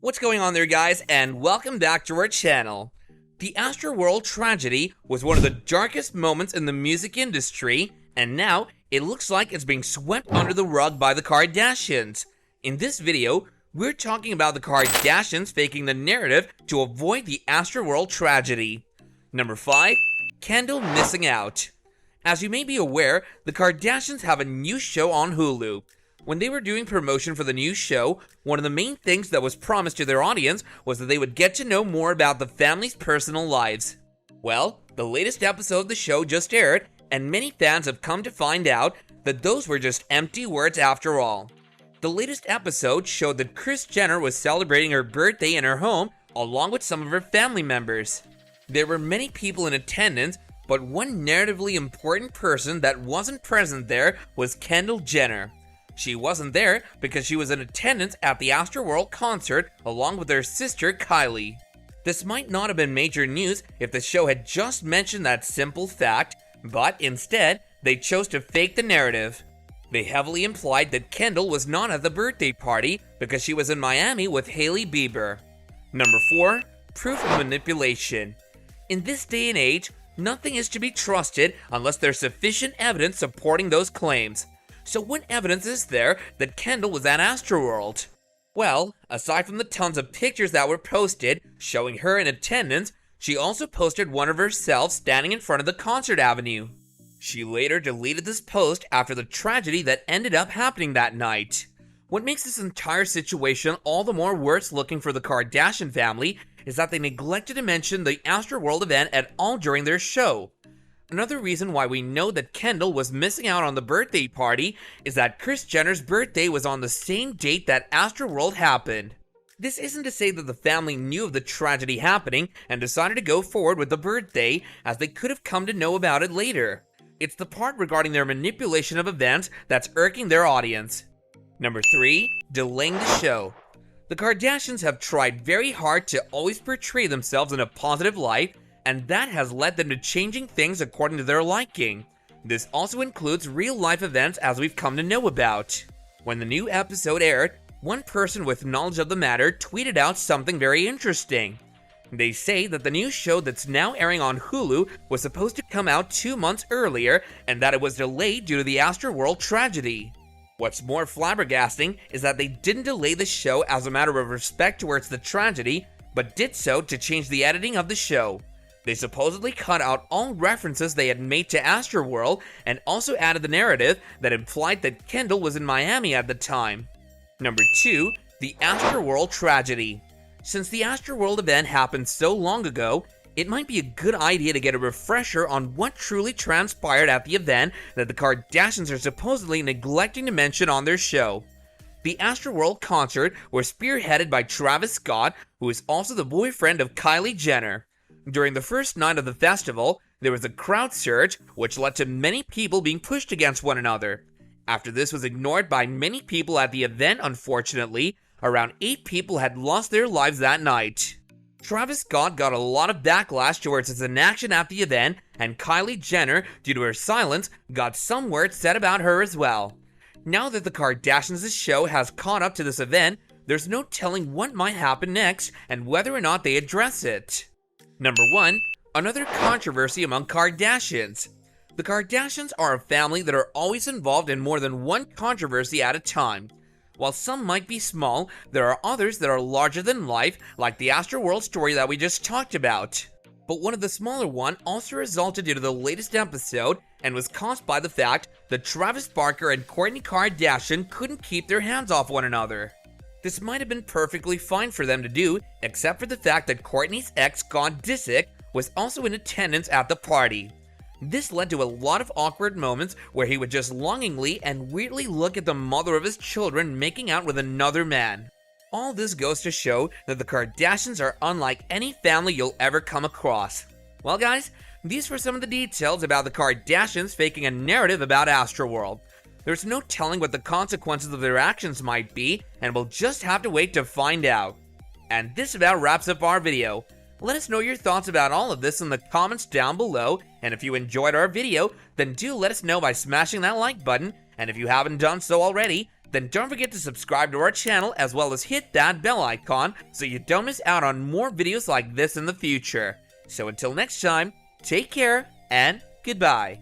What's going on there, guys, and welcome back to our channel. The Astroworld tragedy was one of the darkest moments in the music industry, and now it looks like it's being swept under the rug by the Kardashians. In this video, we're talking about the Kardashians faking the narrative to avoid the Astroworld tragedy. Number 5. Kendall missing out. As you may be aware, the Kardashians have a new show on Hulu. When they were doing promotion for the new show, one of the main things that was promised to their audience was that they would get to know more about the family's personal lives. Well, the latest episode of the show just aired, and many fans have come to find out that those were just empty words after all. The latest episode showed that Kris Jenner was celebrating her birthday in her home along with some of her family members. There were many people in attendance, but one narratively important person that wasn't present there was Kendall Jenner. She wasn't there because she was in attendance at the Astroworld concert along with her sister Kylie. This might not have been major news if the show had just mentioned that simple fact, but instead, they chose to fake the narrative. They heavily implied that Kendall was not at the birthday party because she was in Miami with Hailey Bieber. Number 4. Proof of manipulation. In this day and age, nothing is to be trusted unless there's sufficient evidence supporting those claims. So what evidence is there that Kendall was at Astroworld? Well, aside from the tons of pictures that were posted showing her in attendance, she also posted one of herself standing in front of the concert avenue. She later deleted this post after the tragedy that ended up happening that night. What makes this entire situation all the more worse looking for the Kardashian family is that they neglected to mention the Astroworld event at all during their show. Another reason why we know that Kendall was missing out on the birthday party is that Kris Jenner's birthday was on the same date that Astroworld happened. This isn't to say that the family knew of the tragedy happening and decided to go forward with the birthday, as they could have come to know about it later. It's the part regarding their manipulation of events that's irking their audience. Number 3. Delaying the show. The Kardashians have tried very hard to always portray themselves in a positive light, and that has led them to changing things according to their liking. This also includes real-life events as we've come to know about. When the new episode aired, one person with knowledge of the matter tweeted out something very interesting. They say that the new show that's now airing on Hulu was supposed to come out 2 months earlier, and that it was delayed due to the Astroworld tragedy. What's more flabbergasting is that they didn't delay the show as a matter of respect towards the tragedy, but did so to change the editing of the show. They supposedly cut out all references they had made to Astroworld and also added the narrative that implied that Kendall was in Miami at the time. Number 2. The Astroworld tragedy. Since the Astroworld event happened so long ago, it might be a good idea to get a refresher on what truly transpired at the event that the Kardashians are supposedly neglecting to mention on their show. The Astroworld concert was spearheaded by Travis Scott, who is also the boyfriend of Kylie Jenner. During the first night of the festival, there was a crowd surge, which led to many people being pushed against one another. After this was ignored by many people at the event, unfortunately, around 8 people had lost their lives that night. Travis Scott got a lot of backlash towards his inaction at the event, and Kylie Jenner, due to her silence, got some words said about her as well. Now that the Kardashians' show has caught up to this event, there's no telling what might happen next and whether or not they address it. Number 1. Another controversy among Kardashians. The Kardashians are a family that are always involved in more than one controversy at a time. While some might be small, there are others that are larger than life, like the Astroworld story that we just talked about. But one of the smaller ones also resulted due to the latest episode and was caused by the fact that Travis Barker and Kourtney Kardashian couldn't keep their hands off one another. This might have been perfectly fine for them to do, except for the fact that Kourtney's ex, Scott Disick, was also in attendance at the party. This led to a lot of awkward moments where he would just longingly and weirdly look at the mother of his children making out with another man. All this goes to show that the Kardashians are unlike any family you'll ever come across. Well guys, these were some of the details about the Kardashians faking a narrative about Astroworld. There's no telling what the consequences of their actions might be, and we'll just have to wait to find out. And this about wraps up our video. Let us know your thoughts about all of this in the comments down below, and if you enjoyed our video, then do let us know by smashing that like button, and if you haven't done so already, then don't forget to subscribe to our channel as well as hit that bell icon so you don't miss out on more videos like this in the future. So until next time, take care and goodbye.